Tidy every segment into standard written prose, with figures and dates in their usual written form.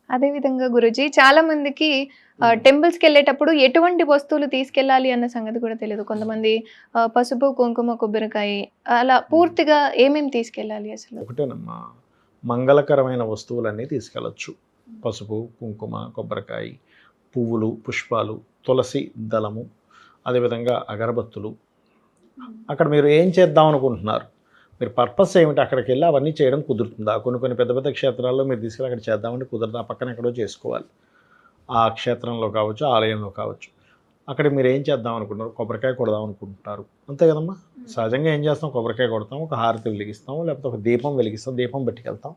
అదే విధంగా గురూజీ చాలా మందికి టెంపుల్స్‌కెళ్ళేటప్పుడు ఎటువంటి వస్తువులు తీసుకెళ్ళాలి అన్న సంగతి కూడా తెలీదు. కొంతమంది పసుపు, కుంకుమ, కొబ్బరికాయ అలా పూర్తిగా ఏమేమి తీసుకెళ్ళాలి అసలు? ఒకటేనమ్మా, మంగళకరమైన వస్తువులన్నీ తీసుకెళ్ళొచ్చు. పసుపు, కుంకుమ, కొబ్బరికాయ, పువ్వులు, పుష్పాలు, తులసి దళము, అదేవిధంగా అగరబత్తులు. అక్కడ మీరు ఏం చేద్దాం అనుకుంటున్నారు? మీరు పర్పస్ ఏమిటి? అక్కడికి వెళ్ళి అవన్నీ చేయడం కుదురుతుందా? కొన్ని కొన్ని పెద్ద పెద్ద క్షేత్రాల్లో మీరు తీసుకెళ్ళి అక్కడ చేద్దామంటే కుదరదు. ఆ పక్కన ఎక్కడో చేసుకోవాలి. ఆ క్షేత్రంలో కావచ్చు, ఆలయంలో కావచ్చు. అక్కడ మీరు ఏం చేద్దాం అనుకుంటున్నారు? కొబ్బరికాయ కొడదాం అనుకుంటున్నారు, అంతే కదమ్మా. సహజంగా ఏం చేస్తాం? కొబ్బరికాయ కొడతాం, ఒక హారతి వెలిగిస్తాం, లేకపోతే ఒక దీపం వెలిగిస్తాం, దీపం పెట్టుకెళ్తాం,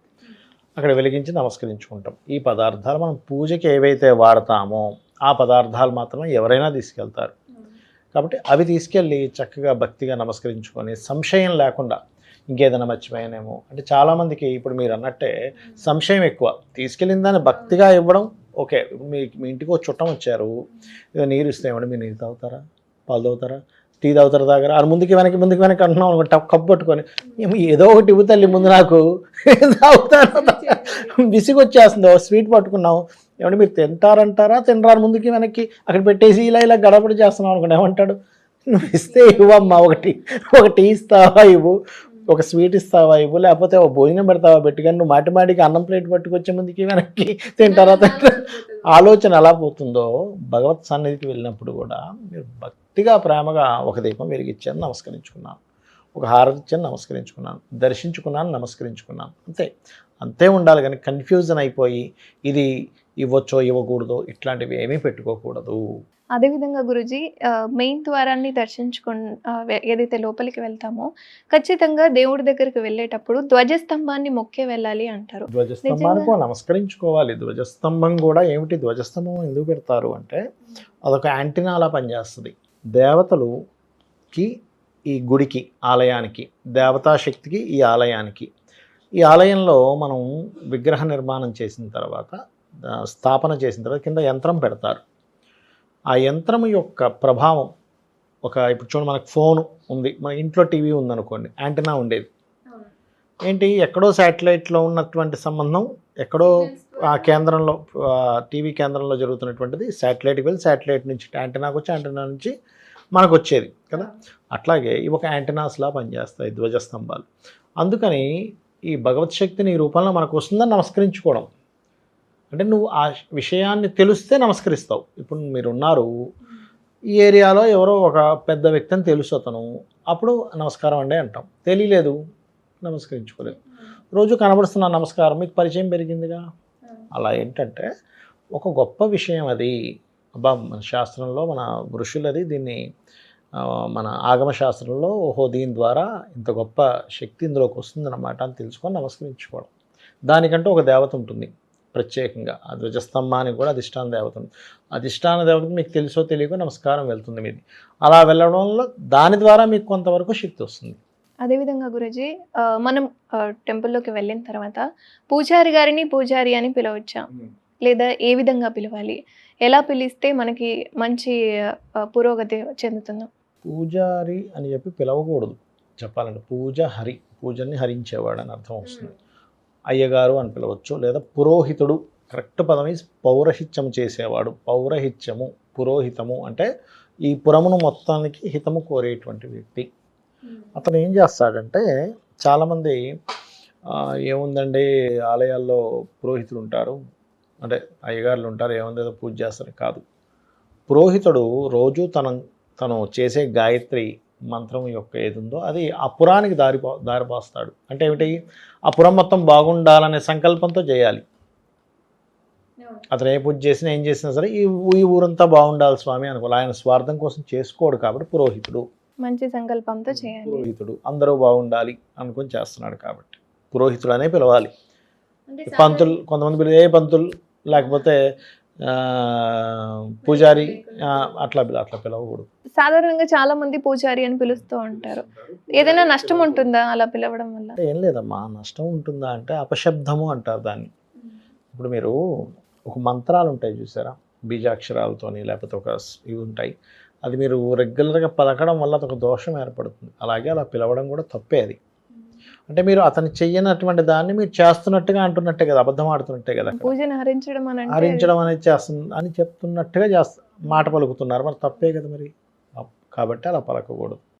అక్కడ వెలిగించి నమస్కరించుకుంటాం. ఈ పదార్థాలు మనం పూజకి ఏవైతే వాడతామో ఆ పదార్థాలు మాత్రమే ఎవరైనా తీసుకెళ్తారు. కాబట్టి అవి తీసుకెళ్ళి చక్కగా భక్తిగా నమస్కరించుకొని సంశయం లేకుండా ఇంకేదైనా మర్చిపోయానేమో అంటే చాలామందికి ఇప్పుడు మీరు అన్నట్టే సంశయం ఎక్కువ. తీసుకెళ్ళిన దాన్ని భక్తిగా ఇవ్వడం ఓకే. మీ ఇంటికి ఒక చుట్టం వచ్చారు, ఇక నీరు ఇస్తే ఏమంటే మీరు నీరు తాగుతారా, పాలు తాగుతారా, టీ తాగుతారా, తాగరా అని ముందుకు వెనక్కి అంటున్నాం అనుకో, కప్పు పట్టుకొని ఏదో ఒకటి ఇవ్వు తల్లి ముందు నాకు తాగుతారా, విసిగి వచ్చేస్తుంది. స్వీట్ పట్టుకున్నాం, ఏమంటే మీరు తింటారంటారా తినరాని ముందుకి వెనక్కి అక్కడ పెట్టేసి ఇలా గడబడి చేస్తున్నాం అనుకోండి, ఏమంటాడు? నువ్వు ఇస్తే ఇవ్వమ్మా, ఒక టీ ఇస్తావా ఇవ్వు, ఒక స్వీట్ ఇస్తావా ఇవ్వు, లేకపోతే ఒక భోజనం పెడతావా పెట్టి, కానీ నువ్వు మాటిమాటికి అన్నం ప్లేట్ పట్టుకొచ్చే ముందుకి వెనక్కి తింటారా ఆలోచన ఎలా పోతుందో భగవత్ సన్నిధికి వెళ్ళినప్పుడు కూడా మీరు భక్తిగా ప్రేమగా ఒక దీపం వెలిగించాను, నమస్కరించుకున్నాను, ఒక హారతి ఇచ్చాను, నమస్కరించుకున్నాను, దర్శించుకున్నాను, నమస్కరించుకున్నాను, అంతే ఉండాలి. కానీ కన్ఫ్యూజన్ అయిపోయి ఇది ఇవ్వచ్చో ఇవ్వకూడదో ఇట్లాంటివి ఏమీ పెట్టుకోకూడదు. అదేవిధంగా గురూజీ మెయిన్ ద్వారాన్ని ఏదైతే లోపలికి వెళ్తామో ఖచ్చితంగా దేవుడి దగ్గరికి వెళ్ళేటప్పుడు ధ్వజస్తంభాన్ని మొక్కే వెళ్ళాలి అంటారు. ధ్వజస్తంభానికి నమస్కరించుకోవాలి. ధ్వజస్తంభం కూడా ఏమిటి? ధ్వజస్తంభం ఎందుకు పెడతారు అంటే అదొక యాంటీనా అలా పనిచేస్తుంది. దేవతలుకి ఈ గుడికి, ఆలయానికి, దేవతాశక్తికి ఈ ఆలయానికి, ఈ ఆలయంలో మనం విగ్రహ నిర్మాణం చేసిన తర్వాత, స్థాపన చేసిన తర్వాత కింద యంత్రం పెడతారు. ఆ యంత్రం యొక్క ప్రభావం ఇప్పుడు చూడండి, మనకు ఫోన్ ఉంది, మన ఇంట్లో టీవీ ఉందనుకోండి, యాంటెనా ఉండేది ఏంటి, ఎక్కడో శాటిలైట్లో ఉన్నటువంటి సంబంధం ఎక్కడో ఆ కేంద్రంలో, టీవీ కేంద్రంలో జరుగుతున్నటువంటిది శాటిలైట్కి వెళ్ళి శాటిలైట్ నుంచి యాంటెనాకు వచ్చి యాంటెనా నుంచి మనకు వచ్చేది కదా. అట్లాగే ఇవి ఒక యాంటెనాస్లా పనిచేస్తాయి ధ్వజస్తంభాలు. అందుకని ఈ భగవత్ శక్తిని ఈ రూపంలో మనకు వస్తుందని నమస్కరించుకోవడం అంటే, నువ్వు ఆ విషయాన్ని తెలిస్తే నమస్కరిస్తావు. ఇప్పుడు మీరున్నారు, ఈ ఏరియాలో ఎవరో ఒక పెద్ద వ్యక్తి అని తెలుసు అతను, అప్పుడు నమస్కారం అండి అంటాం. తెలియలేదు, నమస్కరించుకోలేదు. రోజు కనబడుతున్న నమస్కారం, మీకు పరిచయం పెరిగిందిగా. అలా ఏంటంటే ఒక గొప్ప విషయం అది. అబ్బా, మన శాస్త్రంలో, మన ఋషులది దీన్ని, మన ఆగమ శాస్త్రంలో ఓహో దీని ద్వారా ఇంత గొప్ప శక్తి ఇందులోకి వస్తుందన్నమాట అని తెలుసుకొని నమస్కరించుకోవడం. దానికంటే ఒక దేవత ఉంటుంది ప్రత్యేకంగా. ఆ ధ్వజస్తంభానికి కూడా అధిష్టాన దేవత ఉంది. అధిష్టాన దేవతకు మీకు తెలుసో తెలియకో నమస్కారం వెళ్తుంది మీది. అలా వెళ్ళడంలో దాని ద్వారా మీకు కొంతవరకు శక్తి వస్తుంది. అదేవిధంగా గురూజీ మనం టెంపుల్లోకి వెళ్ళిన తర్వాత పూజారి గారిని పూజారి అని పిలవచ్చా, లేదా ఏ విధంగా పిలవాలి, ఎలా పిలిస్తే మనకి మంచి పురోగతి చెందుతుందో? పూజారి అని చెప్పి పిలవకూడదు చెప్పాలంటే. పూజని హరించేవాడు అని అర్థం వస్తుంది. అయ్యగారు అని పిలవచ్చు, లేదా పురోహితుడు. కరెక్ట్ పదం ఈజ్ పౌరహిత్యం చేసేవాడు. పౌరహిత్యము, పురోహితము అంటే ఈ పురమును మొత్తానికి హితము కోరేటువంటి వ్యక్తి. అతను ఏం చేస్తాడంటే, చాలామంది ఏముందండి ఆలయాల్లో పురోహితులు ఉంటారు, అంటే అయ్యగారులు ఉంటారు, ఏముంది ఏదో పూజ చేస్తారు, కాదు. పురోహితుడు రోజు తను చేసే గాయత్రి మంత్రం యొక్క ఏది ఉందో అది ఆ పురానికి దారిపోస్తాడు. అంటే ఏమిటి, ఆ పురం మొత్తం బాగుండాలనే సంకల్పంతో చేయాలి. అతను ఏ పూజ చేసినా ఏం చేసినా సరే ఈ ఊరంతా బాగుండాలి స్వామి అనుకోవాలి. ఆయన స్వార్థం కోసం చేసుకోడు కాబట్టి పురోహితుడు, మంచి సంకల్పంతో చేయాలి. పురోహితుడు అందరూ బాగుండాలి అనుకొని చేస్తున్నాడు కాబట్టి పురోహితుడు అనే పిలవాలి. పంతులు కొంతమంది ఏ పంతులు, లేకపోతే పూజారి, అట్లా పిలవకూడదు. సాధారణంగా చాలా మంది పూజారి అని పిలుస్తూ ఉంటారు. ఏదైనా నష్టం ఉంటుందా అలా పిలవడం వల్ల? ఏం లేదమ్మా, నష్టం ఉంటుందా అంటే అపశబ్దము అంటారు దాన్ని. ఇప్పుడు మీరు ఒక మంత్రాలు ఉంటాయి చూసారా, బీజాక్షరాలతోని, లేకపోతే ఇవి ఉంటాయి, అది మీరు రెగ్యులర్గా పలకడం వల్ల అదొక దోషం ఏర్పడుతుంది. అలాగే అలా పిలవడం కూడా తప్పే. అది అంటే మీరు అతను చెయ్యనటువంటి దాన్ని మీరు చేస్తున్నట్టుగా అంటున్నట్టే కదా, అబద్ధం ఆడుతున్నట్టే కదా అక్కడ. పూజను హరించడం అని అంటే హరించడం అనేది చేస్తుంది అని చెప్తున్నట్టుగా మాట పలుకుతున్నారు, మరి తప్పే కదా మరి. కాబట్టి అలా పలకకూడదు.